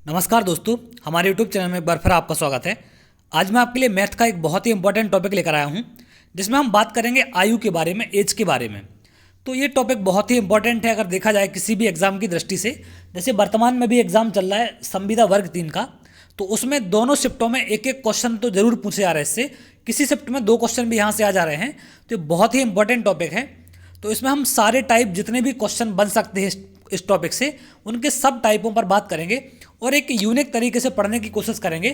नमस्कार दोस्तों, हमारे YouTube चैनल में एक बार फिर आपका स्वागत है। आज मैं आपके लिए मैथ का एक बहुत ही इंपॉर्टेंट टॉपिक लेकर आया हूं, जिसमें हम बात करेंगे आयु के बारे में, एज के बारे में। तो ये टॉपिक बहुत ही इंपॉर्टेंट है अगर देखा जाए किसी भी एग्जाम की दृष्टि से। जैसे वर्तमान में भी एग्जाम चल रहा है संविदा वर्ग 3 का, तो उसमें दोनों शिफ्टों में एक एक क्वेश्चन तो जरूर पूछे जा रहे हैं। इससे किसी शिफ्ट में 2 क्वेश्चन भी यहाँ से आ जा रहे हैं, तो ये बहुत ही इंपॉर्टेंट टॉपिक है। तो इसमें हम सारे टाइप जितने भी क्वेश्चन बन सकते हैं इस टॉपिक से, उनके सब टाइपों पर बात करेंगे और एक यूनिक तरीके से पढ़ने की कोशिश करेंगे,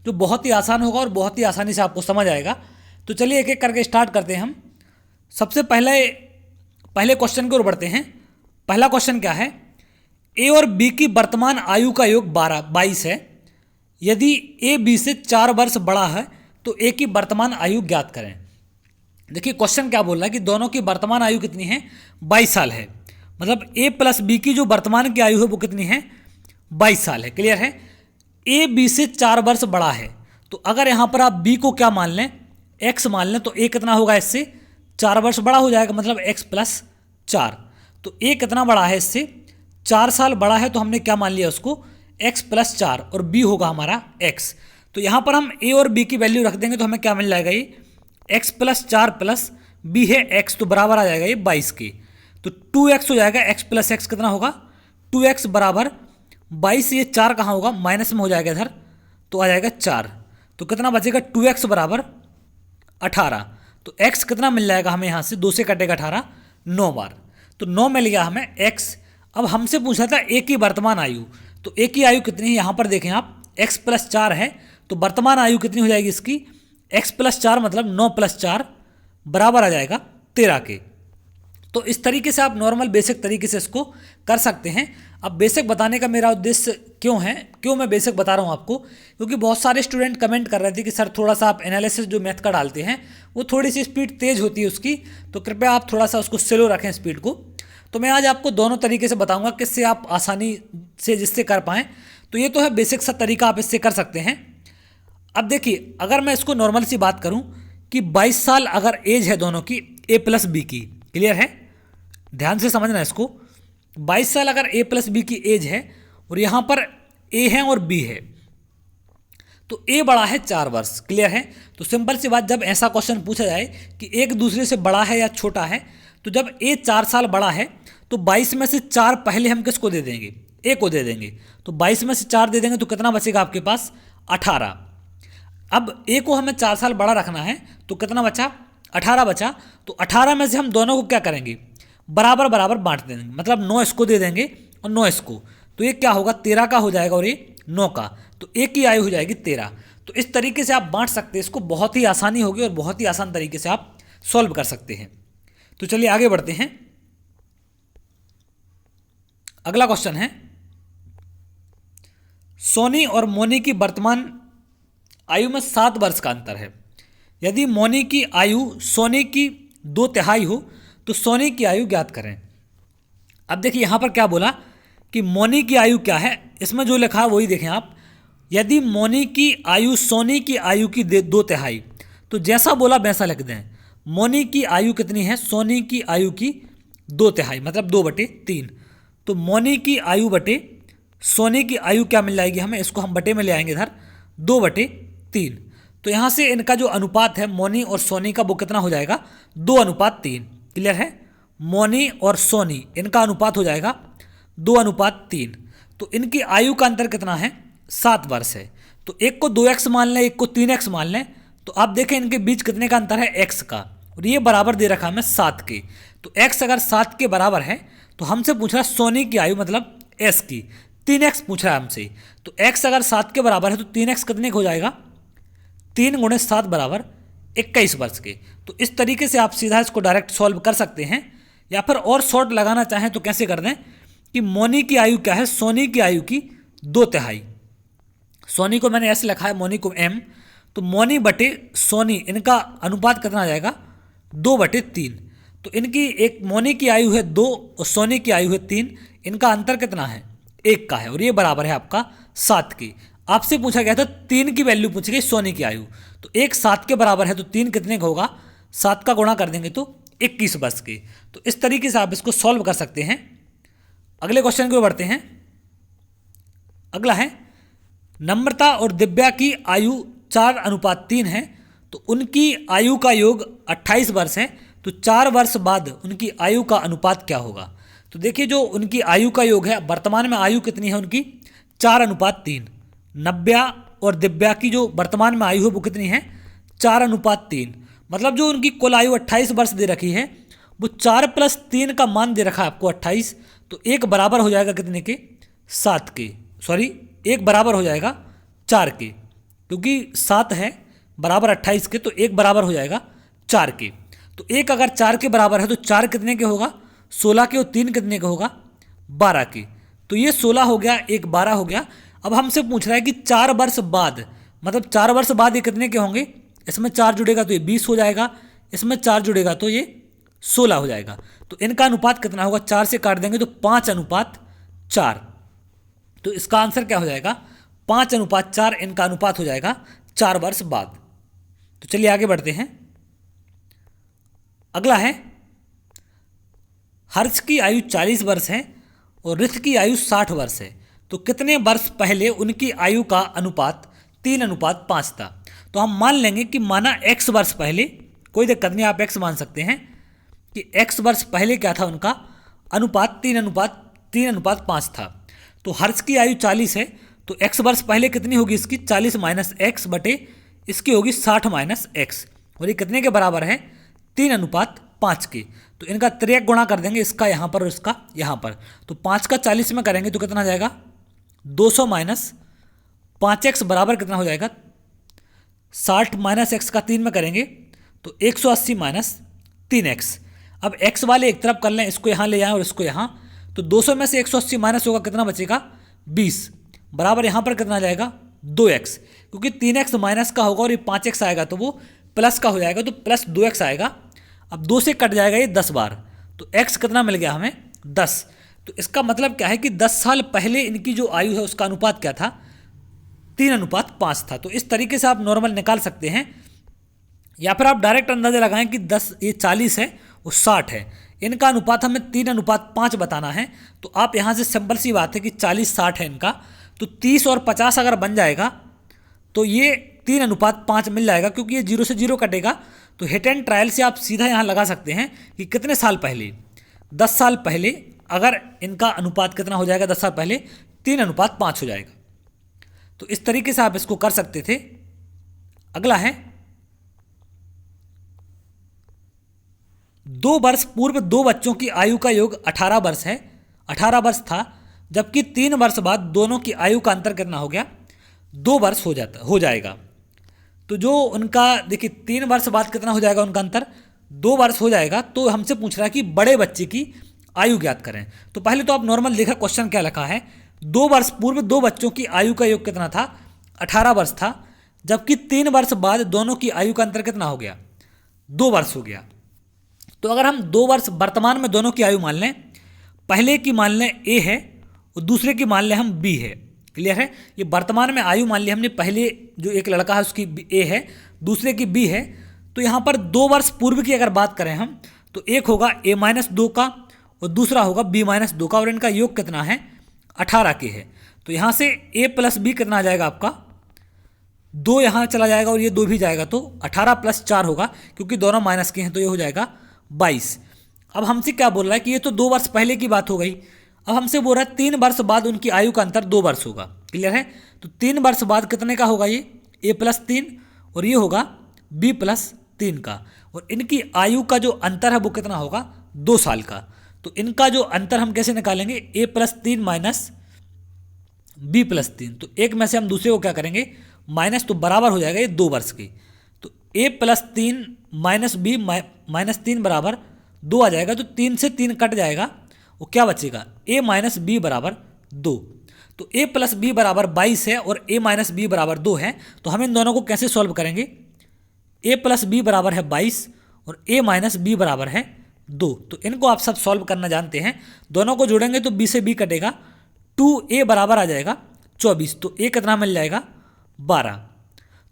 जो बहुत ही आसान होगा और बहुत ही आसानी से आपको समझ आएगा। तो चलिए एक एक करके स्टार्ट करते हैं हम। सबसे पहले क्वेश्चन की ओर बढ़ते हैं। पहला क्वेश्चन क्या है? ए और बी की वर्तमान आयु का योग 22 है। यदि ए बी से 4 वर्ष बड़ा है तो ए की वर्तमान आयु ज्ञात करें। देखिए क्वेश्चन क्या बोल रहा है कि दोनों की वर्तमान आयु कितनी है? 22 साल है। मतलब ए प्लस बी की जो वर्तमान की आयु है वो कितनी है? 22 साल है। क्लियर है? ए बी से 4 वर्ष बड़ा है, तो अगर यहाँ पर आप बी को क्या मान लें? एक्स मान लें, तो ए कितना होगा? इससे 4 वर्ष बड़ा हो जाएगा, मतलब एक्स प्लस 4। तो ए कितना बड़ा है? इससे 4 साल बड़ा है, तो हमने क्या मान लिया उसको? एक्स प्लस 4, और बी होगा हमारा एक्स। तो यहाँ पर हम ए और बी की वैल्यू रख देंगे तो हमें क्या मिल जाएगा? ये एक्स प्लस 4 प्लस बी है एक्स, तो बराबर आ जाएगा ये 22 के। तो 2x हो जाएगा। एक्स प्लस एक्स कितना होगा? 2x बराबर 22। ये 4 कहाँ होगा? माइनस में हो जाएगा इधर, तो आ जाएगा 4। तो कितना बचेगा? 2x बराबर 18। तो x कितना मिल जाएगा हमें? यहाँ से 2 से कटेगा 18, 9 बार। तो 9 मिल गया हमें x। अब हमसे पूछा था a की वर्तमान आयु, तो a की आयु कितनी है? यहाँ पर देखें आप, x प्लस 4 है, तो वर्तमान आयु कितनी हो जाएगी इसकी? x प्लस 4 मतलब 9 प्लस 4 बराबर आ जाएगा 13 के। तो इस तरीके से आप नॉर्मल बेसिक तरीके से इसको कर सकते हैं। अब बेसिक बताने का मेरा उद्देश्य क्यों मैं बेसिक बता रहा हूँ आपको, क्योंकि बहुत सारे स्टूडेंट कमेंट कर रहे थे कि सर थोड़ा सा आप एनालिसिस जो मैथ का डालते हैं वो थोड़ी सी स्पीड तेज़ होती है उसकी, तो कृपया आप थोड़ा सा उसको स्लो रखें स्पीड को। तो मैं आज आपको दोनों तरीके से बताऊँगा किससे आप आसानी से जिससे कर पाएँ। तो ये तो है बेसिक सा तरीका, आप इससे कर सकते हैं। अब देखिए, अगर मैं इसको नॉर्मल सी बात करूँ कि 22 साल अगर एज है दोनों की ए प्लस बी की, क्लियर है? ध्यान से समझना इसको। 22 साल अगर ए प्लस बी की एज है और यहाँ पर ए है और बी है, तो ए बड़ा है 4 वर्ष। क्लियर है? तो सिंपल सी बात, जब ऐसा क्वेश्चन पूछा जाए कि एक दूसरे से बड़ा है या छोटा है, तो जब ए 4 साल बड़ा है तो 22 में से 4 पहले हम किसको दे देंगे? ए को दे देंगे। तो 22 में से 4 दे देंगे तो कितना बचेगा आपके पास? 18। अब ए को हमें 4 साल बड़ा रखना है, तो कितना बचा? 18 बचा। तो 18 में से हम दोनों को क्या करेंगे? बराबर बराबर बांट देंगे, मतलब 9 इसको दे देंगे और 9 इसको। तो ये क्या होगा? 13 का हो जाएगा और ये 9 का। तो ए की आयु हो जाएगी 13। तो इस तरीके से आप बांट सकते हैं इसको, बहुत ही आसानी होगी और बहुत ही आसान तरीके से आप सॉल्व कर सकते हैं। तो चलिए आगे बढ़ते हैं। अगला क्वेश्चन है, सोनी और मोनी की वर्तमान आयु में 7 वर्ष का अंतर है। यदि मोनी की आयु सोनी की 2/3 हो तो सोनी की आयु ज्ञात करें। अब देखिए यहाँ पर क्या बोला कि मोनी की आयु क्या है, इसमें जो लिखा है वही देखें आप। यदि मोनी की आयु सोनी की आयु की 2/3, तो जैसा बोला वैसा लिख दें। मोनी की आयु कितनी है? सोनी की आयु की 2/3, मतलब 2/3। तो मोनी की आयु बटे सोनी की आयु क्या मिल जाएगी हमें? इसको हम बटे में ले आएंगे इधर, 2/3। तो यहाँ से इनका जो अनुपात है मोनी और सोनी का, वो कितना हो जाएगा? 2:3। क्लियर है? मोनी और सोनी इनका अनुपात हो जाएगा 2:3। तो इनकी आयु का अंतर कितना है? 7 वर्ष है। तो एक को 2x मान लें, एक को 3x मान लें, तो आप देखें इनके बीच कितने का अंतर है? x का। और ये बराबर दे रखा है हमें 7 के। तो x अगर 7 के बराबर है तो हमसे पूछ रहा है सोनी की आयु, मतलब s की। 3x पूछ रहा है हमसे। तो x अगर 7 के बराबर है तो 3x कितने का हो जाएगा? 3 × 7 बराबर 21 वर्ष के। तो इस तरीके से आप सीधा इसको डायरेक्ट सॉल्व कर सकते हैं, या फिर और शॉर्ट लगाना चाहें तो कैसे कर दें कि मोनी की आयु क्या है? सोनी की आयु की 2/3। सोनी को मैंने ऐसे लिखा है, मोनी को m। तो मोनी बटे सोनी, इनका अनुपात कितना आ जाएगा? 2/3। तो इनकी एक मोनी की आयु है 2 और सोनी की आयु है 3। इनका अंतर कितना है? 1 का है, और ये बराबर है आपका 7 की। आपसे पूछा गया था 3 की वैल्यू पूछी गई सोनी की आयु, तो 1 7 के बराबर है, तो 3 कितने का होगा? 7 का गुणा कर देंगे तो 21 वर्ष के। तो इस तरीके से आप इसको सॉल्व कर सकते हैं। अगले क्वेश्चन की ओर बढ़ते हैं। अगला है नम्रता और दिव्या की आयु 4:3 है, तो उनकी आयु का योग 28 वर्ष है, तो 4 वर्ष बाद उनकी आयु का अनुपात क्या होगा। तो देखिए जो उनकी आयु का योग है, वर्तमान में आयु कितनी है उनकी 4:3। नव्या और दिव्या की जो वर्तमान में आयु है वो कितनी है 4:3। मतलब जो उनकी कुल आयु 28 वर्ष दे रखी है, वो 4 + 3 का मान दे रखा है आपको 28, तो एक बराबर हो जाएगा कितने के 7 के, सॉरी एक बराबर हो जाएगा 4 के, क्योंकि 7 है बराबर 28 के, तो एक बराबर हो जाएगा 4 के। तो एक अगर 4 के बराबर है तो 4 कितने के होगा 16 के, और 3 कितने के होगा 12 के। तो ये 16 हो गया, एक 12 हो गया। अब हमसे पूछ रहा है कि 4 वर्ष बाद, मतलब 4 वर्ष बाद ये कितने के होंगे, इसमें 4 जुड़ेगा तो ये 20 हो जाएगा, इसमें 4 जुड़ेगा तो ये 16 हो जाएगा। तो इनका अनुपात कितना होगा, 4 से काट देंगे तो 5:4। तो इसका आंसर क्या हो जाएगा 5:4 इनका अनुपात हो जाएगा 4 वर्ष बाद। तो चलिए आगे बढ़ते हैं। अगला है हर्ष की आयु 40 वर्ष है और ऋत की आयु 60 वर्ष है, तो कितने वर्ष पहले उनकी आयु का अनुपात 3:5 था। तो हम मान लेंगे कि माना x वर्ष पहले, कोई दिक्कत नहीं आप x मान सकते हैं, कि x वर्ष पहले क्या था उनका अनुपात 3:5 था। तो हर्ष की आयु 40 है, तो x वर्ष पहले कितनी होगी इसकी 40 - x बटे इसकी होगी 60 - x, और ये कितने के बराबर है 3:5 के। तो इनका त्रिक गुणा कर देंगे, इसका यहाँ पर और इसका यहाँ पर। तो 5 का 40 में करेंगे तो कितना जाएगा 200 - 5x बराबर कितना हो जाएगा 60 - x का 3 में करेंगे तो 180 - 3x। अब x वाले एक तरफ कर लें, इसको यहाँ ले जाएं और इसको यहाँ, तो 200 में से 180 माइनस होगा कितना बचेगा 20 बराबर यहाँ पर कितना जाएगा 2x, क्योंकि 3x माइनस का होगा और ये 5x आएगा तो वो प्लस का हो जाएगा, तो प्लस 2x आएगा। अब 2 से कट जाएगा ये 10 बार, तो x कितना मिल गया हमें 10। तो इसका मतलब क्या है कि 10 साल पहले इनकी जो आयु है उसका अनुपात क्या था 3:5 था। तो इस तरीके से आप नॉर्मल निकाल सकते हैं, या फिर आप डायरेक्ट अंदाजा लगाएं कि 10 ये 40 है और 60 है, इनका अनुपात हमें 3:5 बताना है। तो आप यहाँ से सिंपल सी बात है कि 40-60 है इनका, तो 30 और 50 अगर बन जाएगा तो ये 3:5 मिल जाएगा, क्योंकि ये 0 से 0 कटेगा। तो हिट एंड ट्रायल से आप सीधा यहाँ लगा सकते हैं कि कितने साल पहले 10 साल पहले अगर इनका अनुपात कितना हो जाएगा 10 साल पहले 3:5 हो जाएगा। तो इस तरीके से आप इसको कर सकते थे। अगला है 2 वर्ष पूर्व 2 बच्चों की आयु का योग 18 वर्ष है, 18 वर्ष था, जबकि 3 वर्ष बाद दोनों की आयु का अंतर कितना हो गया 2 वर्ष हो जाएगा। तो जो उनका देखिए 3 वर्ष बाद कितना हो जाएगा उनका अंतर 2 वर्ष हो जाएगा। तो हमसे पूछ रहा है कि बड़े बच्चे की आयु ज्ञात करें। तो पहले तो आप नॉर्मल देखा क्वेश्चन क्या लिखा है, 2 वर्ष पूर्व 2 बच्चों की आयु का योग कितना था 18 वर्ष था, जबकि 3 वर्ष बाद दोनों की आयु का अंतर कितना हो गया 2 वर्ष हो गया। तो अगर हम 2 वर्ष वर्तमान में दोनों की आयु मान लें, पहले की मान लें A है और दूसरे की मान लें हम B है, क्लियर है। ये वर्तमान में आयु मान ली हमने, पहले जो एक लड़का है उसकी A है, दूसरे की B है। तो यहाँ पर 2 वर्ष पूर्व की अगर बात करें हम, तो एक होगा A-2 का और दूसरा होगा B-2 का, और इनका योग कितना है 18 के है। तो यहाँ से A + B कितना आ जाएगा आपका 2, यहाँ चला जाएगा और ये 2 भी जाएगा, तो 18 + 4 होगा, क्योंकि दोनों माइनस के हैं, तो ये हो जाएगा 22। अब हमसे क्या बोल रहा है कि ये तो 2 वर्ष पहले की बात हो गई। अब हमसे बोल रहा है 3 वर्ष बाद उनकी आयु का अंतर 2 वर्ष होगा, क्लियर है। तो 3 वर्ष बाद कितने का होगा ये A + 3 और ये होगा B + 3 का, और इनकी आयु का जो अंतर है वो कितना होगा 2 साल का। तो इनका जो अंतर हम कैसे निकालेंगे A + 3 - B + 3, तो एक में से हम दूसरे को क्या करेंगे माइनस, तो बराबर हो जाएगा ये 2 वर्ष की। तो A + 3 - B - 3 बराबर 2 आ जाएगा, तो 3 से 3 कट जाएगा, वो क्या बचेगा A - B बराबर 2। तो A + B बराबर 22 है और A - B बराबर 2 है। तो हम इन दोनों को कैसे सॉल्व करेंगे, A + B बराबर है 22 और A - B बराबर है 2। तो इनको आप सब सॉल्व करना जानते हैं, दोनों को जोड़ेंगे तो B से B कटेगा, 2A बराबर आ जाएगा 24। तो A कितना मिल जाएगा 12।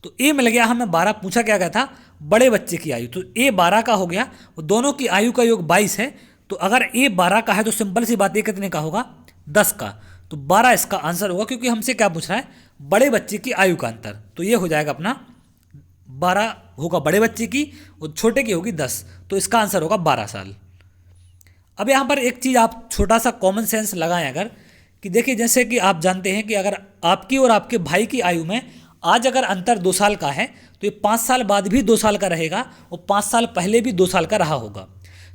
तो A मिल गया हमें 12। पूछा क्या गया था बड़े बच्चे की आयु, तो A 12 का हो गया, दोनों की आयु का योग 22 है। तो अगर A 12 का है तो सिंपल सी बात A कितने का होगा 10 का। तो 12 इसका आंसर होगा, क्योंकि हमसे क्या पूछ रहा है, बड़े बच्चे की आयु का अंतर। तो ये हो जाएगा अपना 12 होगा बड़े बच्चे की और छोटे की होगी 10, तो इसका आंसर होगा 12 साल। अब यहाँ पर एक चीज़ आप छोटा सा कॉमन सेंस लगाएं अगर, कि देखिए जैसे कि आप जानते हैं कि अगर आपकी और आपके भाई की आयु में आज अगर अंतर 2 साल का है तो ये 5 साल बाद भी 2 साल का रहेगा और 5 साल पहले भी 2 साल का रहा होगा।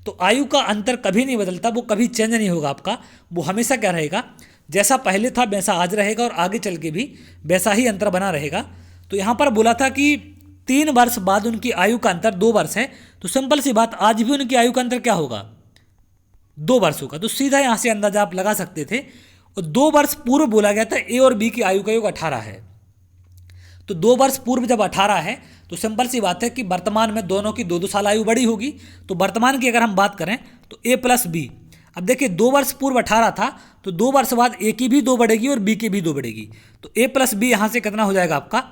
तो आयु का अंतर कभी नहीं बदलता, वो कभी चेंज नहीं होगा आपका, वो हमेशा क्या रहेगा, जैसा पहले था वैसा आज रहेगा और आगे चल के भी वैसा ही अंतर बना रहेगा। तो यहाँ पर बोला था कि 3 वर्ष बाद उनकी आयु का अंतर 2 वर्ष है, तो सिंपल सी बात, आज भी उनकी आयु का अंतर क्या होगा, 2 वर्ष होगा। तो सीधा यहाँ से अंदाजा आप लगा सकते थे। और 2 वर्ष पूर्व बोला गया था ए और बी की आयु का योग 18 है, तो 2 वर्ष पूर्व जब 18 है तो सिंपल सी बात है कि वर्तमान में दोनों की 2-2 साल आयु बढ़ी होगी। तो वर्तमान की अगर हम बात करें तो ए प्लस बी, अब देखिए 2 वर्ष पूर्व 18 था तो 2 वर्ष बाद ए की भी 2 बढ़ेगी और बी की भी 2 बढ़ेगी। तो ए प्लस बी यहाँ से कितना हो जाएगा आपका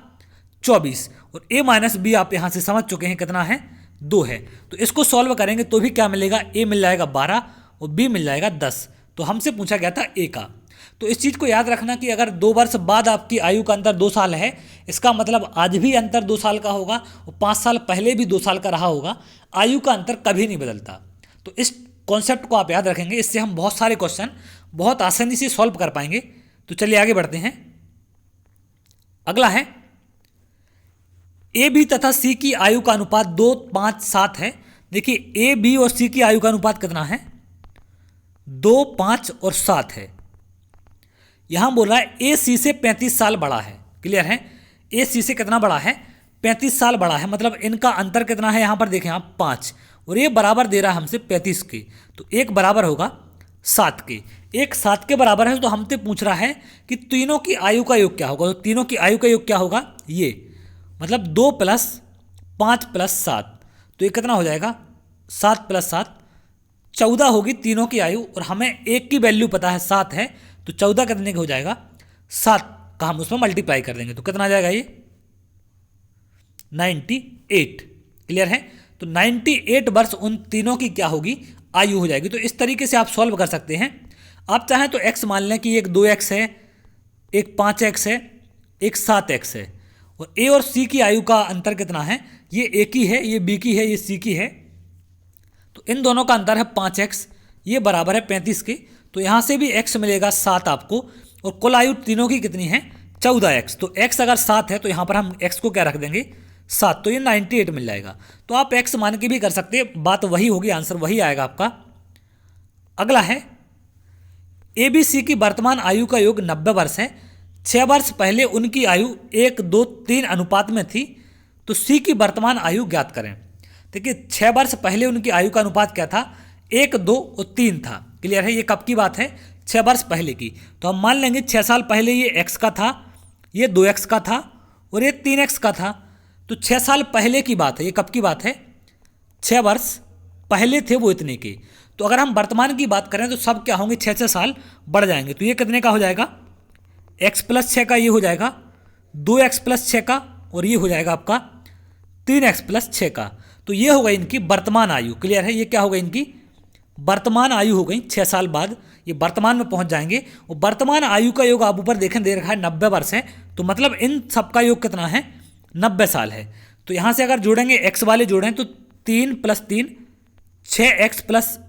24, और ए माइनस बी आप यहाँ से समझ चुके हैं कितना है, 2 है। तो इसको सॉल्व करेंगे तो भी क्या मिलेगा, ए मिल जाएगा 12 और बी मिल जाएगा 10। तो हमसे पूछा गया था ए का। तो इस चीज़ को याद रखना कि अगर 2 वर्ष बाद आपकी आयु का अंतर 2 साल है, इसका मतलब आज भी अंतर 2 साल का होगा और 5 साल पहले भी 2 साल का रहा होगा। आयु का अंतर कभी नहीं बदलता। तो इस कॉन्सेप्ट को आप याद रखेंगे, इससे हम बहुत सारे क्वेश्चन बहुत आसानी से सॉल्व कर पाएंगे। तो चलिए आगे बढ़ते हैं। अगला है ए बी तथा सी की आयु का अनुपात 2, 5, 7 है। देखिए ए बी और सी की आयु का अनुपात कितना है, 2, 5 और 7 है। यहां बोल रहा है ए सी से 35 साल बड़ा है। क्लियर है, ए सी से कितना बड़ा है, 35 साल बड़ा है। मतलब इनका अंतर कितना है, यहां पर देखें आप 5, और ये बराबर दे रहा है हमसे 35 के, तो एक बराबर होगा 7 के। एक 7 के बराबर है, तो हमसे पूछ रहा है कि तीनों की आयु का योग क्या होगा। तो तीनों की आयु का योग क्या होगा, ये मतलब 2 + 5 + 7, तो ये कितना हो जाएगा, 7 + 7 14 होगी तीनों की आयु। और हमें एक की वैल्यू पता है 7 है, तो 14 कितने का हो जाएगा, 7 का हम उसमें मल्टीप्लाई कर देंगे तो कितना आ जाएगा, ये 98। क्लियर है, तो 98 वर्ष उन तीनों की क्या होगी, आयु हो जाएगी। तो इस तरीके से आप सॉल्व कर सकते हैं। आप चाहें तो x मान लें कि एक 2x है, एक 5x है, एक 7x है। और a और c की आयु का अंतर कितना है, ये a की है, ये b की है, ये c की है। तो इन दोनों का अंतर है 5x, ये बराबर है 35 के। तो यहाँ से भी x मिलेगा 7 आपको, और कुल आयु तीनों की कितनी है, 14x। तो x अगर 7 है तो यहाँ पर हम x को क्या रख देंगे, 7, तो ये 98 मिल जाएगा। तो आप x मान के भी कर सकते हैं, बात वही होगी, आंसर वही आएगा आपका। अगला है ए बी सी की वर्तमान आयु का योग 90 वर्ष है। 6 वर्ष पहले उनकी आयु 1, 2, 3 अनुपात में थी, तो सी की वर्तमान आयु ज्ञात करें। देखिए 6 वर्ष पहले उनकी आयु का अनुपात क्या था, 1, 2 और 3 था। क्लियर है, ये कब की बात है, 6 वर्ष पहले की। तो हम मान लेंगे 6 साल पहले ये x का था, ये 2x का था और ये 3x का था। तो 6 साल पहले की बात है, ये कब की बात है, 6 वर्ष पहले थे वो इतने के। तो अगर हम वर्तमान की बात करें तो सब क्या होंगे, 6 साल बढ़ जाएंगे। तो ये कितने का हो जाएगा, x + 6 का ये हो जाएगा, 2x + 6 का, और ये हो जाएगा आपका 3x + 6 का। तो ये हो गई इनकी वर्तमान आयु। क्लियर है, ये क्या हो गई इनकी वर्तमान आयु हो गई। 6 साल बाद ये वर्तमान में पहुंच जाएंगे। और वर्तमान आयु का योग आप ऊपर देखें दे रखा है 90 वर्ष है, तो मतलब इन सब का योग कितना है, 90 साल है। तो यहाँ से अगर जोड़ेंगे x वाले जोड़ें तो 3 + 3 6x +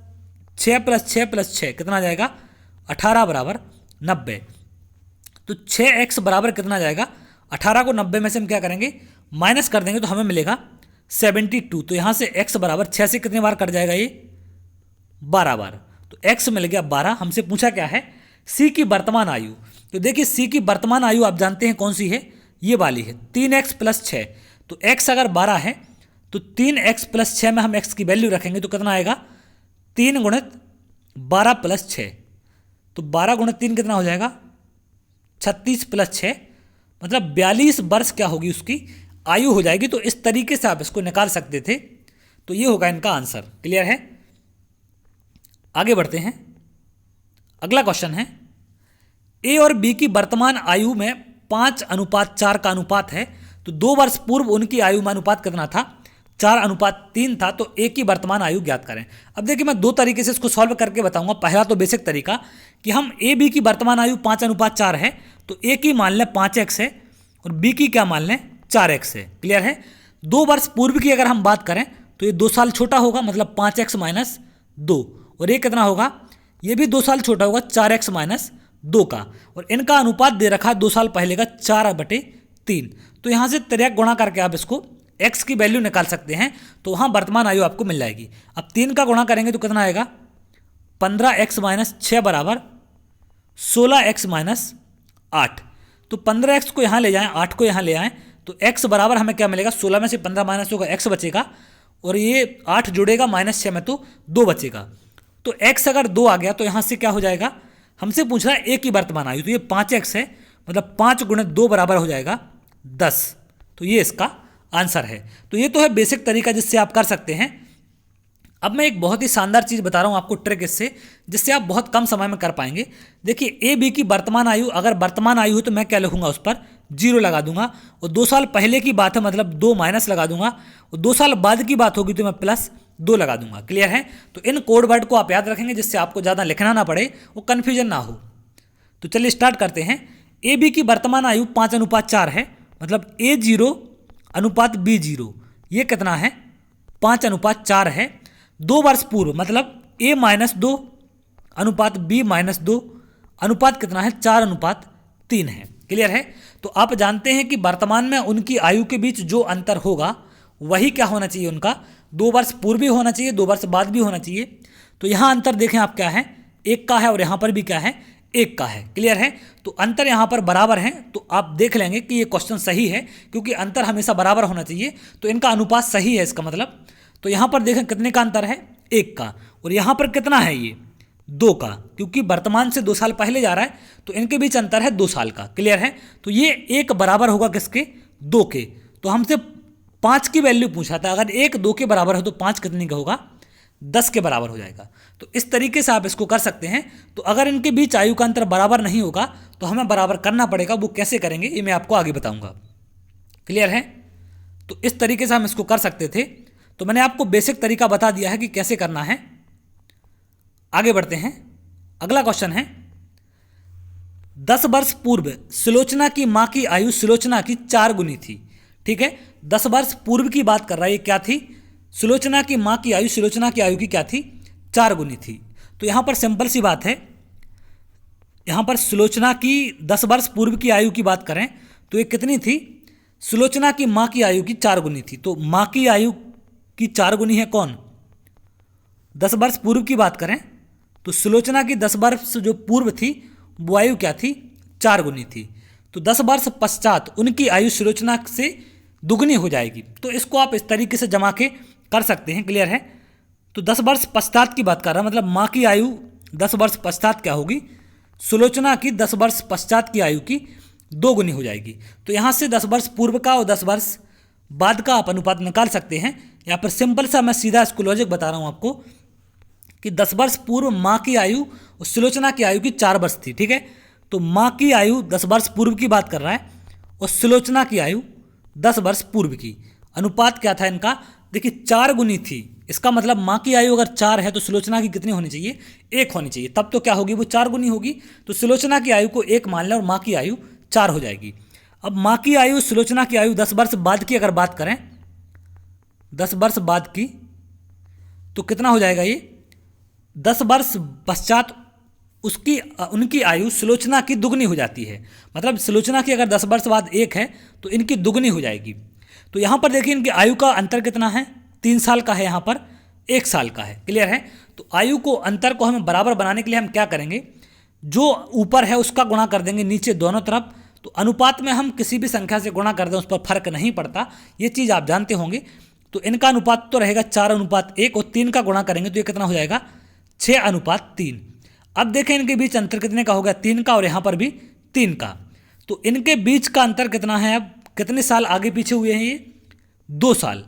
6 + 6 + 6 कितना जाएगा, 18 बराबर 90। तो 6x बराबर कितना जाएगा, 18 को 90 में से हम क्या करेंगे, माइनस कर देंगे तो हमें मिलेगा 72। तो यहाँ से x बराबर 6 से कितनी बार कट जाएगा, ये 12 बार। तो x मिल गया 12। हमसे पूछा क्या है, c की वर्तमान आयु। तो देखिए c की वर्तमान आयु आप जानते हैं कौन सी है, ये वाली है, 3x + 6। तो x अगर 12 है तो 3x + 6 में हम x की वैल्यू रखेंगे तो कितना आएगा, 3 × 12 + 6। तो 12 × 3 कितना हो जाएगा, 36 + 6, मतलब 42 वर्ष क्या होगी उसकी आयु हो जाएगी। तो इस तरीके से आप इसको निकाल सकते थे। तो ये होगा इनका आंसर। क्लियर है, आगे बढ़ते हैं। अगला क्वेश्चन है, ए और बी की वर्तमान आयु में 5:4 का अनुपात है। तो 2 वर्ष पूर्व उनकी आयु में अनुपात कितना था, 4:3 था। तो ए की वर्तमान आयु ज्ञात करें। अब देखिए मैं 2 तरीके से इसको सॉल्व करके बताऊंगा। पहला तो बेसिक तरीका कि हम ए बी की वर्तमान आयु 5:4 है, तो ए की मान लें 5x है और बी की क्या मान लें 4x है। क्लियर है। 2 वर्ष पूर्व की अगर हम बात करें तो ये 2 साल छोटा होगा, मतलब 5x माइनस 2, और ये कितना होगा, ये भी 2 साल छोटा होगा 4x माइनस 2 का, और इनका अनुपात दे रखा है 2 साल पहले का 4/3। तो यहाँ से तिर्यक गुणा करके आप इसको x की वैल्यू निकाल सकते हैं, तो वहाँ वर्तमान आयु आपको मिल जाएगी। अब 3 का गुणा करेंगे तो कितना आएगा, 15x माइनस 6 बराबर 16x माइनस 8। तो 15x को यहाँ ले जाएं, 8 को यहाँ ले आएँ, तो x बराबर हमें क्या मिलेगा, 16 में से 15 माइनस होगा, x बचेगा, और ये 8 जुड़ेगा -6 में तो 2 बचेगा। तो x अगर 2 आ गया तो यहाँ से क्या हो जाएगा, हमसे पूछ रहा है a की वर्तमान आयु, तो ये 5x है, मतलब 5 × 2 बराबर हो जाएगा 10। तो ये इसका आंसर है। तो ये तो है बेसिक तरीका जिससे आप कर सकते हैं। अब मैं एक बहुत ही शानदार चीज़ बता रहा हूँ आपको ट्रिक इससे, जिससे आप बहुत कम समय में कर पाएंगे। देखिए ए बी की वर्तमान आयु, अगर वर्तमान आयु हो तो मैं क्या लिखूंगा, उस पर 0 लगा दूंगा, और 2 साल पहले की बात है मतलब 2 माइनस लगा दूंगा, और 2 साल बाद की बात होगी तो मैं +2 लगा दूंगा। क्लियर है। तो इन कोड वर्ड को आप याद रखेंगे जिससे आपको ज़्यादा लिखना ना पड़े, वो कन्फ्यूजन ना हो। तो चलिए स्टार्ट करते हैं। ए बी की वर्तमान आयु 5:4 है, मतलब A0 अनुपात B0, ये कितना है 5:4 है। 2 वर्ष पूर्व मतलब A-2 अनुपात B-2 अनुपात कितना है 4:3 है। क्लियर है। तो आप जानते हैं कि वर्तमान में उनकी आयु के बीच जो अंतर होगा वही क्या होना चाहिए, उनका 2 वर्ष पूर्व भी होना चाहिए, 2 वर्ष बाद भी होना चाहिए। तो यहाँ अंतर देखें आप क्या है, 1 का है, और यहाँ पर भी क्या है 1 का है। क्लियर है। तो अंतर यहाँ पर बराबर है, तो आप देख लेंगे कि ये क्वेश्चन सही है, क्योंकि अंतर हमेशा बराबर होना चाहिए, तो इनका अनुपात सही है इसका मतलब। तो यहाँ पर देखें कितने का अंतर है 1 का, और यहाँ पर कितना है ये 2 का, क्योंकि वर्तमान से 2 साल पहले जा रहा है, तो इनके बीच अंतर है 2 साल का। क्लियर है। तो ये 1 बराबर होगा किसके, 2 के। तो हमसे 5 की वैल्यू पूछा था, अगर 1 2 के बराबर हो तो 5 कितने का होगा, 10 के बराबर हो जाएगा। तो इस तरीके से आप इसको कर सकते हैं। तो अगर इनके बीच आयु का अंतर बराबर नहीं होगा तो हमें बराबर करना पड़ेगा, वो कैसे करेंगे ये मैं आपको आगे बताऊंगा। क्लियर है। तो इस तरीके से हम इसको कर सकते थे। तो मैंने आपको बेसिक तरीका बता दिया है कि कैसे करना है। आगे बढ़ते हैं। अगला क्वेश्चन है, 10 वर्ष पूर्व सुलोचना की मां की आयु सुलोचना की 4 गुनी थी। ठीक है, 10 वर्ष पूर्व की बात कर रहा है, ये क्या थी, सुलोचना की मां की आयु सुलोचना की आयु की क्या थी, 4 गुनी थी। तो यहां पर सिंपल सी बात है, यहां पर सुलोचना की 10 वर्ष पूर्व की आयु की बात करें तो ये कितनी थी, सुलोचना की मां की आयु की 4 गुनी थी। तो मां की आयु की 4 गुनी है कौन, 10 वर्ष पूर्व की बात करें तो सुलोचना की 10 वर्ष जो पूर्व थी वो आयु क्या थी, 4 गुनी थी। तो 10 वर्ष पश्चात उनकी आयु सुलोचना से दुगनी हो जाएगी। तो इसको आप इस तरीके से जमा के कर सकते हैं। क्लियर है। तो 10 वर्ष पश्चात की बात कर रहा है, मतलब माँ की आयु 10 वर्ष पश्चात क्या होगी, सुलोचना की 10 वर्ष पश्चात की आयु की 2 गुनी हो जाएगी। तो यहाँ से 10 वर्ष पूर्व का और 10 वर्ष बाद का आप अनुपात निकाल सकते हैं। यहाँ पर सिंपल सा मैं सीधा इसको लॉजिक बता रहा हूँ आपको कि 10 वर्ष पूर्व माँ की आयु और सुलोचना की आयु की 4 वर्ष थी। ठीक है। तो माँ की आयु 10 वर्ष पूर्व की बात कर रहा है और सुलोचना की आयु 10 वर्ष पूर्व की। अनुपात क्या था इनका, देखिए 4 गुनी थी। इसका मतलब माँ की आयु अगर 4 है तो सुलोचना की कितनी होनी चाहिए, 1 होनी चाहिए। तब तो क्या होगी, वो 4 गुनी होगी। तो सुलोचना की आयु को 1 मान लें और माँ की आयु 4 हो जाएगी। अब माँ की आयु सुलोचना की आयु 10 वर्ष बाद की अगर बात करें, 10 वर्ष बाद की, तो कितना हो जाएगा ये, 10 वर्ष पश्चात उसकी उनकी आयु सुलोचना की दुगनी हो जाती है। मतलब सुलोचना की अगर 10 वर्ष बाद 1 है तो इनकी दुगनी हो जाएगी। तो यहाँ पर देखिए इनकी आयु का अंतर कितना है, 3 साल का है, यहाँ पर 1 साल का है। क्लियर है। तो आयु को अंतर को हमें बराबर बनाने के लिए हम क्या करेंगे, जो ऊपर है उसका गुणा कर देंगे नीचे दोनों तरफ। तो अनुपात में हम किसी भी संख्या से गुणा कर दें उस पर फर्क नहीं पड़ता, ये चीज़ आप जानते होंगे। तो इनका अनुपात तो रहेगा 4:1 और 3 का गुणा करेंगे तो ये कितना हो जाएगा, 6:3। अब देखें इनके बीच अंतर कितने का हो गया, 3 का, और यहाँ पर भी 3 का। तो इनके बीच का अंतर कितना है, अब कितने साल आगे पीछे हुए हैं ये, 2 साल।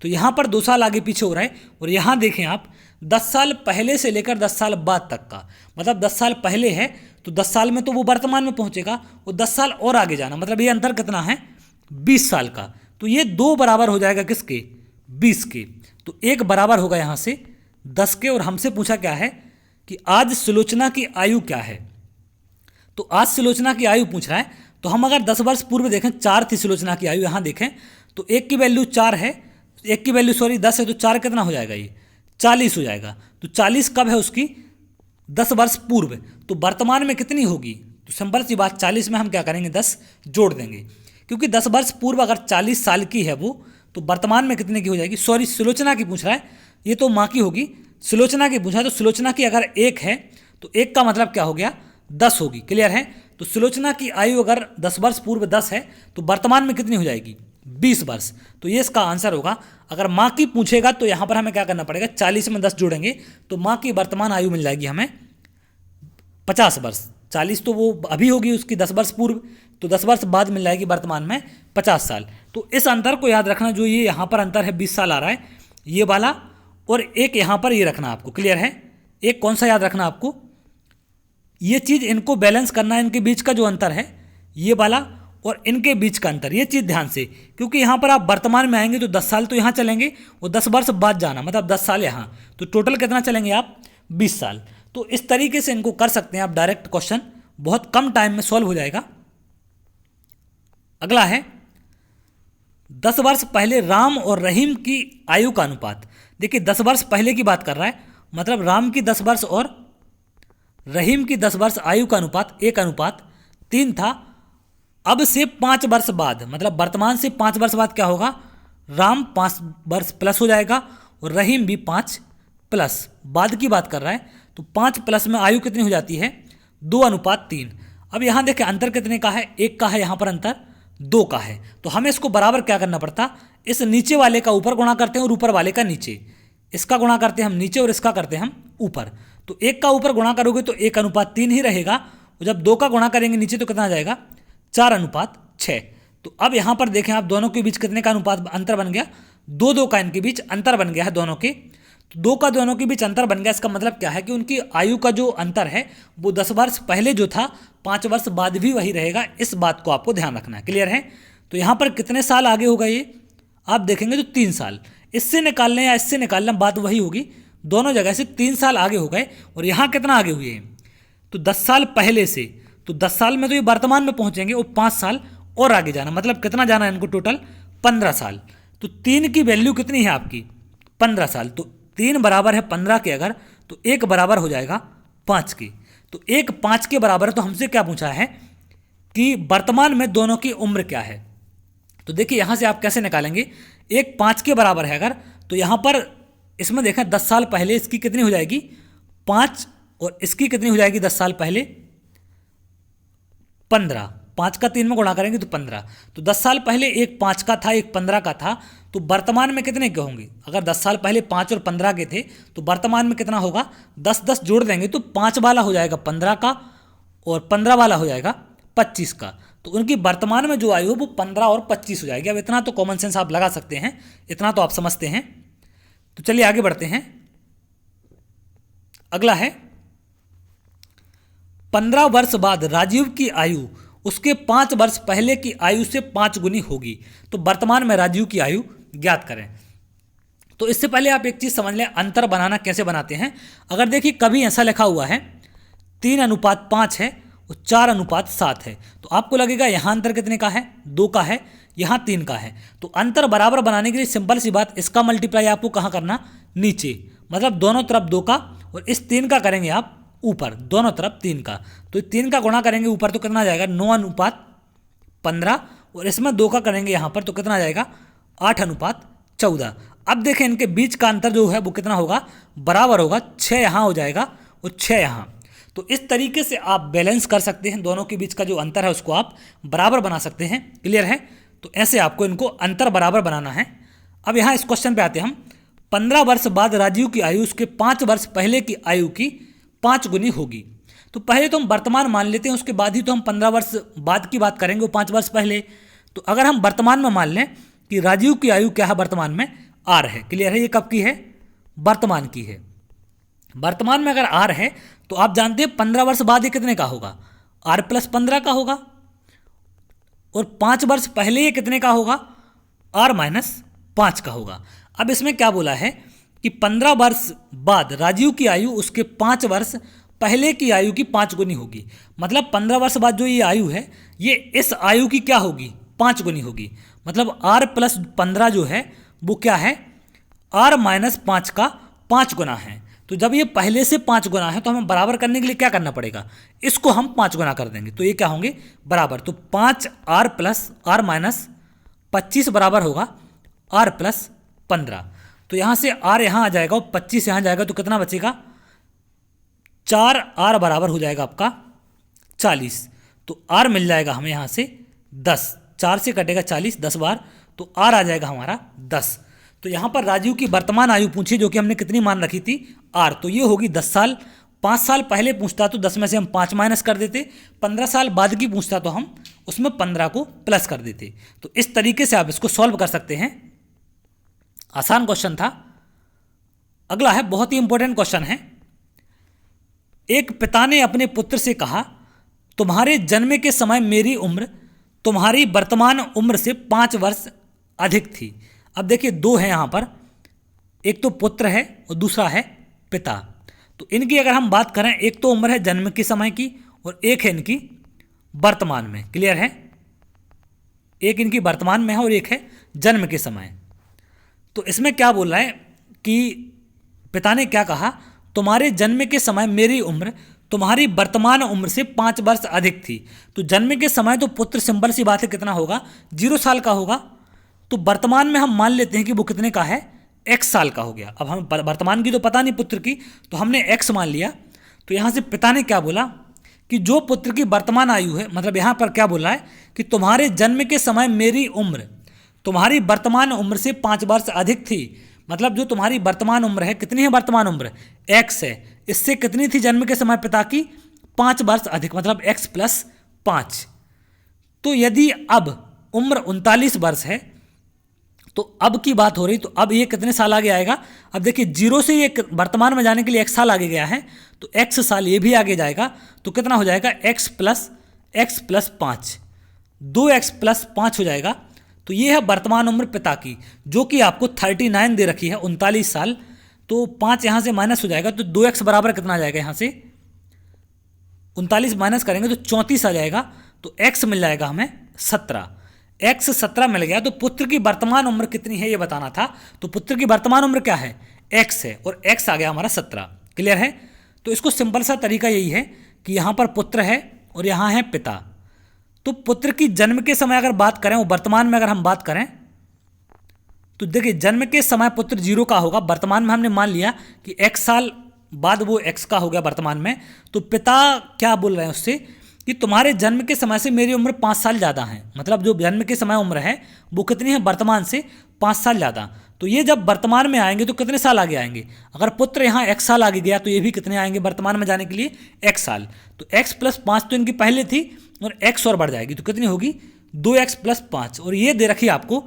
तो यहाँ पर 2 साल आगे पीछे हो रहा है। और यहाँ देखें आप 10 साल पहले से लेकर 10 साल बाद तक का, मतलब 10 साल पहले है तो 10 साल में तो वो वर्तमान में पहुँचेगा, और 10 साल और आगे जाना, मतलब ये अंतर कितना है, 20 साल का। तो ये 2 बराबर हो जाएगा किसके, 20 के। तो 1 बराबर होगा यहाँ से 10 के, और हमसे पूछा क्या है कि आज सुलोचना की आयु क्या है। तो आज सुलोचना की आयु पूछ रहा है, तो हम अगर 10 वर्ष पूर्व देखें 4 थी सुलोचना की आयु, यहाँ देखें तो एक की वैल्यू 4 है, एक की वैल्यू 10 है, तो 4 कितना हो जाएगा, ये 40 हो जाएगा। तो 40 कब है उसकी, 10 वर्ष पूर्व। तो वर्तमान में कितनी होगी, तो सिंपल सी बात 40 में हम क्या करेंगे 10 जोड़ देंगे, क्योंकि 10 वर्ष पूर्व अगर 40 साल की है वो, तो वर्तमान में कितने की हो जाएगी, सुलोचना की पूछ रहा है, ये तो माँ की होगी, सुलोचना की पूछा है, तो सुलोचना की अगर 1 है तो 1 का मतलब क्या हो गया 10 होगी। क्लियर है। तो सुलोचना की आयु अगर 10 वर्ष पूर्व 10 है तो वर्तमान में कितनी हो जाएगी 20 वर्ष। तो ये इसका आंसर होगा। अगर माँ की पूछेगा तो यहाँ पर हमें क्या करना पड़ेगा, 40 में 10 जोड़ेंगे तो माँ की वर्तमान आयु मिल जाएगी हमें 50 वर्ष। 40 तो वो अभी होगी उसकी 10 वर्ष पूर्व, तो 10 वर्ष बाद मिल जाएगी वर्तमान में 50 साल। तो इस अंतर को याद रखना, जो ये यहाँ पर अंतर है 20 साल आ रहा है ये वाला, और एक यहाँ पर ये रखना आपको। क्लियर है। एक कौन सा याद रखना आपको, ये चीज़ इनको बैलेंस करना है, इनके बीच का जो अंतर है ये वाला और इनके बीच का अंतर, ये चीज़ ध्यान से, क्योंकि यहाँ पर आप वर्तमान में आएंगे तो 10 साल तो यहाँ चलेंगे और 10 वर्ष बाद जाना, मतलब 10 साल यहाँ, तो टोटल कितना चलेंगे आप 20 साल। तो इस तरीके से इनको कर सकते हैं आप डायरेक्ट, क्वेश्चन बहुत कम टाइम में सॉल्व हो जाएगा। अगला है 10 वर्ष पहले राम और रहीम की आयु का अनुपात। देखिए 10 वर्ष पहले की बात कर रहा है, मतलब राम की 10 वर्ष और रहीम की 10 वर्ष आयु का अनुपात 1:3 था। अब से 5 वर्ष बाद, मतलब वर्तमान से 5 वर्ष बाद क्या होगा, राम 5 वर्ष प्लस हो जाएगा और रहीम भी 5 प्लस, बाद की बात कर रहा है, तो 5 प्लस में आयु कितनी हो जाती है 2:3। अब यहाँ देखें अंतर कितने का है, 1 का है यहाँ पर अंतर, 2 का है, तो हमें इसको बराबर क्या करना पड़ता, इस नीचे वाले का ऊपर गुणा करते हैं और ऊपर वाले का नीचे, इसका गुणा करते हैं हम नीचे और इसका करते हैं हम ऊपर। तो 1 का ऊपर गुणा करोगे तो 1:3 ही रहेगा, और जब 2 का गुणा करेंगे नीचे तो कितना आ जाएगा 4:6। तो अब यहाँ पर देखें आप दोनों के बीच कितने का अनुपात अंतर बन गया, 2 का इनके बीच अंतर बन गया है दोनों के, तो 2 का दोनों के बीच अंतर बन गया। इसका मतलब क्या है कि उनकी आयु का जो अंतर है वो 10 वर्ष पहले जो था 5 वर्ष बाद भी वही रहेगा, इस बात को आपको ध्यान रखना है। क्लियर है। तो यहाँ पर कितने साल आगे होगा ये आप देखेंगे तो 3 साल, इससे निकाल लें या इससे निकाल लें बात वही होगी, दोनों जगह से 3 साल आगे हो गए। और यहाँ कितना आगे हुए हैं, तो 10 साल पहले से, तो 10 साल में तो ये वर्तमान में पहुँचेंगे और 5 साल और आगे जाना, मतलब कितना जाना है इनको टोटल 15 साल। तो 3 की वैल्यू कितनी है आपकी 15 साल, तो 3 बराबर है 15 के अगर, तो 1 बराबर हो जाएगा 5 की। तो 1 5 के बराबर है, तो हमसे क्या पूछा है कि वर्तमान में दोनों की उम्र क्या है। तो देखिए यहाँ से आप कैसे निकालेंगे, 1 5 के बराबर है अगर, तो यहाँ पर इसमें देखें 10 साल पहले इसकी कितनी हो जाएगी 5 और इसकी कितनी हो जाएगी 10 साल पहले 15, 5 का 3 में गुणा करेंगे तो 15। तो 10 साल पहले एक 5 का था एक 15 का था, तो वर्तमान में कितने के होंगे, अगर 10 साल पहले 5 और 15 के थे तो वर्तमान में कितना होगा 10 जोड़ देंगे तो 5 वाला हो जाएगा 15 का और 15 वाला हो जाएगा 25 का। तो उनकी वर्तमान में जो आयु है वो 15 और 25 हो जाएगी। अब इतना तो कॉमन सेंस आप लगा सकते हैं, इतना तो आप समझते हैं। तो चलिए आगे बढ़ते हैं। अगला है 15 वर्ष बाद राजीव की आयु उसके 5 वर्ष पहले की आयु से 5 गुनी होगी। तो वर्तमान में राजीव की आयु ज्ञात करें। तो इससे पहले आप एक चीज समझ लें, अंतर बनाना कैसे बनाते हैं। अगर देखिए कभी ऐसा लिखा हुआ है 3:5 है और 4:7 है, तो आपको लगेगा यहाँ अंतर कितने का है 2 का है, यहाँ 3 का है। तो अंतर बराबर बनाने के लिए सिंपल सी बात, इसका मल्टीप्लाई आपको कहाँ करना नीचे, मतलब दोनों तरफ 2 का, और इस 3 का करेंगे आप ऊपर, दोनों तरफ 3 का। तो 3 का गुणा करेंगे ऊपर तो कितना आ जाएगा 9:15, और इसमें 2 का करेंगे यहाँ पर तो कितना आ जाएगा 8:14। अब देखें इनके बीच का अंतर जो है वो कितना होगा, बराबर होगा, 6 यहाँ हो जाएगा और 6 यहाँ। तो इस तरीके से आप बैलेंस कर सकते हैं, दोनों के बीच का जो अंतर है उसको आप बराबर बना सकते हैं। क्लियर है। तो ऐसे आपको इनको अंतर बराबर बनाना है। अब यहाँ इस क्वेश्चन पे आते हैं हम। 15 वर्ष बाद राजीव की आयु उसके 5 वर्ष पहले की आयु की 5 गुनी होगी। तो पहले तो हम वर्तमान मान लेते हैं, उसके बाद ही तो हम 15 वर्ष बाद की बात करेंगे, वो 5 वर्ष पहले। तो अगर हम वर्तमान में मान लें कि राजीव की आयु क्या है वर्तमान में आर है। क्लियर है। ये कब की है, वर्तमान की है। वर्तमान में अगर आर है तो आप जानते हैं 15 वर्ष बाद ये कितने का होगा, आर प्लस 15 का होगा, और 5 वर्ष पहले ये कितने का होगा, आर माइनस 5 का होगा। अब इसमें क्या बोला है कि 15 वर्ष बाद राजीव की आयु उसके 5 वर्ष पहले की आयु की 5 गुनी होगी। मतलब 15 वर्ष बाद जो ये आयु है ये इस आयु की क्या होगी, 5 गुनी होगी। मतलब r प्लस 15 जो है वो क्या है, r माइनस 5 का 5 गुना है। तो जब ये पहले से 5 गुना है तो हमें बराबर करने के लिए क्या करना पड़ेगा, इसको हम 5 गुना कर देंगे तो ये क्या होंगे बराबर। तो 5r प्लस r माइनस 25 बराबर होगा r प्लस 15। तो यहाँ से r यहाँ आ जाएगा और 25 यहाँ जाएगा तो कितना बचेगा, 4r बराबर हो जाएगा आपका 40। तो r मिल जाएगा हमें यहाँ से 10, 4 से कटेगा 40 10 बार, तो r आ जाएगा हमारा 10। तो यहाँ पर राजीव की वर्तमान आयु पूछी जो कि हमने कितनी मान रखी थी r, तो ये होगी 10 साल। 5 साल पहले पूछता तो 10 में से हम 5 माइनस कर देते, 15 साल बाद की पूछता तो हम उसमें 15 को प्लस कर देते। तो इस तरीके से आप इसको सॉल्व कर सकते हैं। आसान क्वेश्चन था। अगला है बहुत ही इंपॉर्टेंट क्वेश्चन है। एक पिता ने अपने पुत्र से कहा, तुम्हारे जन्म के समय मेरी उम्र तुम्हारी वर्तमान उम्र से 5 वर्ष अधिक थी। अब देखिए दो है यहाँ पर, एक तो पुत्र है और दूसरा है पिता। तो इनकी अगर हम बात करें, एक तो उम्र है जन्म के समय की और एक है इनकी वर्तमान में। क्लियर है, एक इनकी वर्तमान में है और एक है जन्म के समय। तो इसमें क्या बोल रहा है कि पिता ने क्या कहा, तुम्हारे जन्म के समय मेरी उम्र तुम्हारी वर्तमान उम्र से 5 वर्ष अधिक थी। तो जन्म के समय तो पुत्र सिंपल सी बात है कितना होगा, 0 साल का होगा। तो वर्तमान में हम मान लेते हैं कि वो कितने का है, x साल का हो गया। अब हम वर्तमान की तो पता नहीं पुत्र की, तो हमने x मान लिया। तो यहाँ से पिता ने क्या बोला कि जो पुत्र की वर्तमान आयु है, मतलब यहाँ पर क्या बोला है कि तुम्हारे जन्म के समय मेरी उम्र तुम्हारी वर्तमान उम्र से 5 वर्ष अधिक थी। मतलब जो तुम्हारी वर्तमान उम्र है, कितनी है वर्तमान उम्र, x है, इससे कितनी थी जन्म के समय पिता की, 5 वर्ष अधिक, मतलब x प्लस 5। तो यदि अब उम्र 39 वर्ष है तो अब की बात हो रही, तो अब ये कितने साल आगे आएगा। अब देखिए 0 से ये वर्तमान में जाने के लिए 1 साल आगे गया है, तो x साल ये भी आगे जाएगा। तो कितना हो जाएगा, x प्लस 5, 2x प्लस 5 हो जाएगा। तो ये है वर्तमान उम्र पिता की, जो कि आपको 39 दे रखी है, 39 साल। तो 5 यहाँ से माइनस हो जाएगा, तो 2x बराबर कितना आ जाएगा, यहाँ से 39 माइनस करेंगे तो 34 आ जाएगा। तो x मिल जाएगा हमें 17, x 17 मिल गया। तो पुत्र की वर्तमान उम्र कितनी है ये बताना था। तो पुत्र की वर्तमान उम्र क्या है, x है, और x आ गया हमारा 17। क्लियर है। तो इसको सिंपल सा तरीका यही है कि यहाँ पर पुत्र है और यहाँ है पिता। तो पुत्र की जन्म के समय अगर बात करें, वो वर्तमान में अगर हम बात करें, तो देखिए जन्म के समय पुत्र 0 का होगा। वर्तमान में हमने मान लिया कि x साल बाद वो x का हो गया वर्तमान में। तो पिता क्या बोल रहे हैं उससे कि तुम्हारे जन्म के समय से मेरी उम्र 5 साल ज़्यादा है। मतलब जो जन्म के समय उम्र है वो कितनी है, वर्तमान से 5 साल ज़्यादा। तो ये जब वर्तमान में आएंगे तो कितने साल आगे आएंगे, अगर पुत्र यहाँ x साल आगे गया तो ये भी कितने आएंगे वर्तमान में जाने के लिए, x साल। तो x प्लस 5 तो इनकी पहले थी और x और बढ़ जाएगी, तो कितनी होगी 2x प्लस 5। और ये दे रखी आपको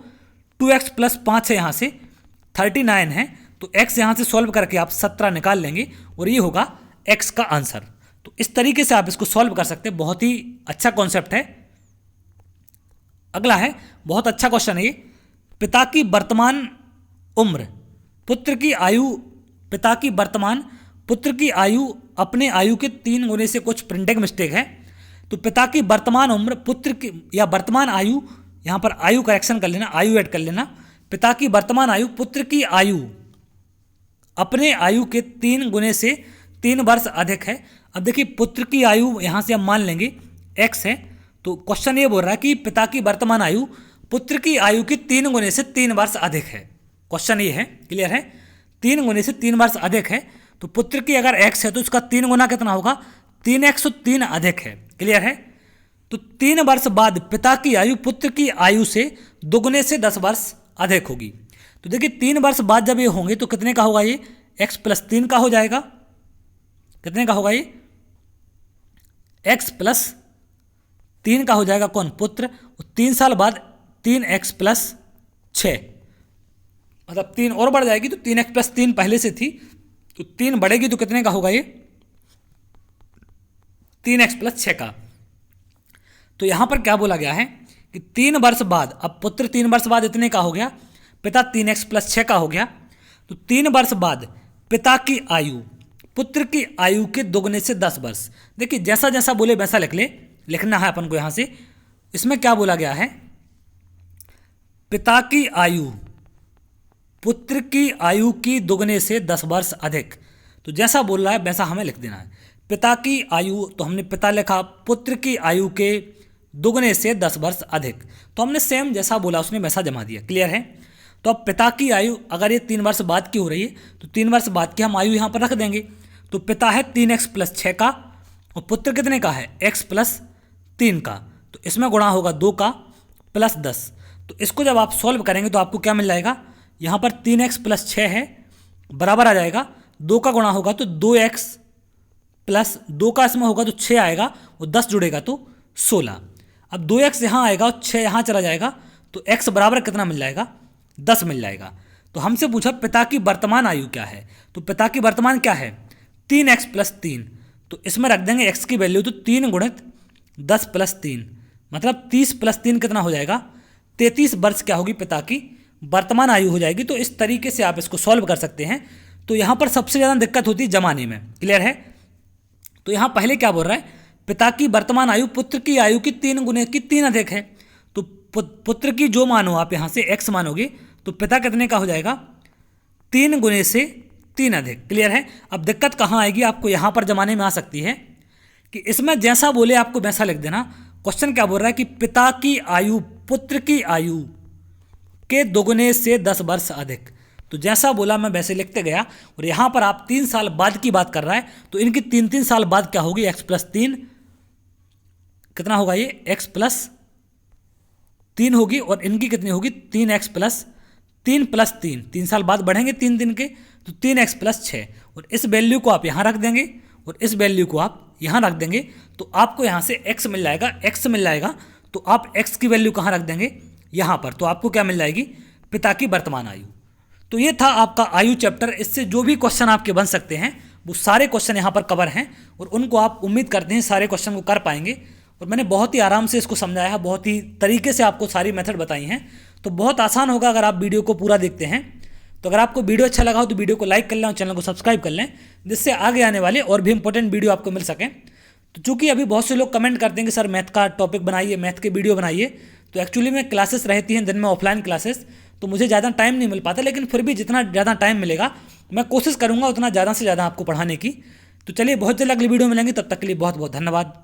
2x प्लस 5 है, यहाँ से 39 है। तो x यहाँ से सॉल्व करके आप 17 निकाल लेंगे और ये होगा x का आंसर। तो इस तरीके से आप इसको सॉल्व कर सकते हैं। बहुत ही अच्छा कॉन्सेप्ट है। अगला है बहुत अच्छा क्वेश्चन है ये, पिता की वर्तमान उम्र पुत्र की आयु, पिता की वर्तमान पुत्र की आयु अपने आयु के 3 गुने से, कुछ प्रिंटिंग मिस्टेक है। तो पिता की वर्तमान उम्र पुत्र की या वर्तमान आयु, यहाँ पर आयु करेक्शन कर लेना, आयु ऐड कर लेना। पिता की वर्तमान आयु पुत्र की आयु अपने आयु के 3 गुने से 3 वर्ष अधिक है। अब देखिए पुत्र की आयु यहाँ से हम मान लेंगे x है। तो क्वेश्चन ये बोल रहा है कि पिता की वर्तमान आयु पुत्र की आयु के 3 गुने से 3 वर्ष अधिक है। क्वेश्चन ये है, क्लियर है, 3 गुने से 3 वर्ष अधिक है। तो पुत्र की अगर x है तो उसका 3 गुना कितना होगा, 3x 3 अधिक है। क्लियर है। तो 3 वर्ष बाद पिता की आयु पुत्र की आयु से 2 गुने से 10 वर्ष अधिक होगी। तो देखिए 3 वर्ष बाद जब ये होंगे तो कितने का होगा, ये x प्लस 3 का हो जाएगा। कितने का होगा ये, x प्लस 3 का हो जाएगा, कौन, पुत्र। 3 साल बाद 3x प्लस 6, मतलब 3 और बढ़ जाएगी। तो 3x प्लस 3 पहले से थी, तो 3 बढ़ेगी तो कितने का होगा ये, 3x प्लस 6 का। तो यहाँ पर क्या बोला गया है कि 3 वर्ष बाद, अब पुत्र 3 वर्ष बाद इतने का हो गया, पिता 3x प्लस 6 का हो गया। तो 3 वर्ष बाद पिता की आयु पुत्र की आयु के दोगुने से 10 वर्ष। देखिए जैसा जैसा बोले वैसा लिखना है अपन को। यहाँ से इसमें क्या बोला गया है, पिता की आयु पुत्र की आयु की दोगुने से 10 वर्ष अधिक। तो जैसा बोल रहा है वैसा हमें लिख देना है। पिता की आयु, तो हमने पिता लिखा, पुत्र की आयु के दोगुने से 10 वर्ष अधिक, तो हमने सेम जैसा बोला उसने वैसा जमा दिया। क्लियर है। तो अब पिता की आयु अगर ये 3 वर्ष बाद की हो रही है तो 3 वर्ष बाद की हम आयु यहाँ पर रख देंगे। तो पिता है 3x + 6 का और पुत्र कितने का है, x + 3 का। तो इसमें गुणा होगा 2 का + 10। तो इसको जब आप सॉल्व करेंगे तो आपको क्या मिल जाएगा, यहाँ पर 3x + 6 है बराबर आ जाएगा 2 का गुणा होगा तो 2x + 2 का इसमें होगा तो 6 आएगा और 10 जुड़ेगा तो 16। अब 2x यहाँ आएगा और 6 यहाँ चला जाएगा तो x बराबर कितना मिल जाएगा, 10 मिल जाएगा। तो हमसे पूछा पिता की वर्तमान आयु क्या है, तो पिता की वर्तमान क्या है 3x + 3। तो इसमें रख देंगे x की वैल्यू, तो 3 × 10 + 3 मतलब 30 + 3 कितना हो जाएगा, 33 वर्ष क्या होगी पिता की वर्तमान आयु हो जाएगी। तो इस तरीके से आप इसको सॉल्व कर सकते हैं। तो यहाँ पर सबसे ज़्यादा दिक्कत होती है जमाने में। क्लियर है। तो यहाँ पहले क्या बोल रहा है, पिता की वर्तमान आयु पुत्र की आयु की 3 गुने की 3 अधिक है। तो पुत्र की जो मानो आप यहाँ से x मानोगे तो पिता कितने का हो जाएगा, 3 गुने से 3 अधिक। क्लियर है। अब दिक्कत कहाँ आएगी, आपको यहाँ पर जमाने में आ सकती है कि इसमें जैसा बोले आपको वैसा लिख देना। क्वेश्चन क्या बोल रहा है कि पिता की आयु पुत्र की आयु के दोगुने से 10 वर्ष अधिक। तो जैसा बोला मैं वैसे लिखते गया। और यहाँ पर आप 3 साल बाद की बात कर रहा है तो इनकी 3 साल बाद क्या होगी, x + 3 कितना होगा, ये x + 3 होगी और इनकी कितनी होगी 3x + 3 + 3, 3 साल बाद बढ़ेंगे 3 दिन के, तो 3x + 6। और इस वैल्यू को आप यहाँ रख देंगे और इस वैल्यू को आप यहाँ रख देंगे तो आपको यहाँ से x मिल जाएगा। x मिल जाएगा तो आप x की वैल्यू कहाँ रख देंगे, यहाँ पर। तो आपको क्या मिल जाएगी, पिता की वर्तमान आयु। तो ये था आपका आयु चैप्टर। इससे जो भी क्वेश्चन आपके बन सकते हैं वो सारे क्वेश्चन यहाँ पर कवर हैं और उनको आप उम्मीद करते हैं सारे क्वेश्चन को कर पाएंगे। और मैंने बहुत ही आराम से इसको समझाया है, बहुत ही तरीके से आपको सारी मेथड बताई हैं। तो बहुत आसान होगा अगर आप वीडियो को पूरा देखते हैं। तो अगर आपको वीडियो अच्छा लगा हो तो वीडियो को लाइक कर लें और चैनल को सब्सक्राइब कर लें, जिससे आगे आने वाले और भी इंपॉर्टेंट वीडियो आपको मिल सकें। तो चूँकि अभी बहुत से लोग कमेंट करते हैं कि सर मैथ का टॉपिक बनाइए, मैथ के वीडियो बनाइए, तो एक्चुअली में क्लासेस रहती हैं दिन में, ऑफलाइन क्लासेस, तो मुझे ज़्यादा टाइम नहीं मिल पाता। लेकिन फिर भी जितना ज़्यादा टाइम मिलेगा मैं कोशिश करूँगा उतना ज़्यादा से ज़्यादा आपको पढ़ाने की। तो चलिए बहुत जल्द अगली वीडियो मिलेंगे, तब तक के लिए बहुत बहुत धन्यवाद।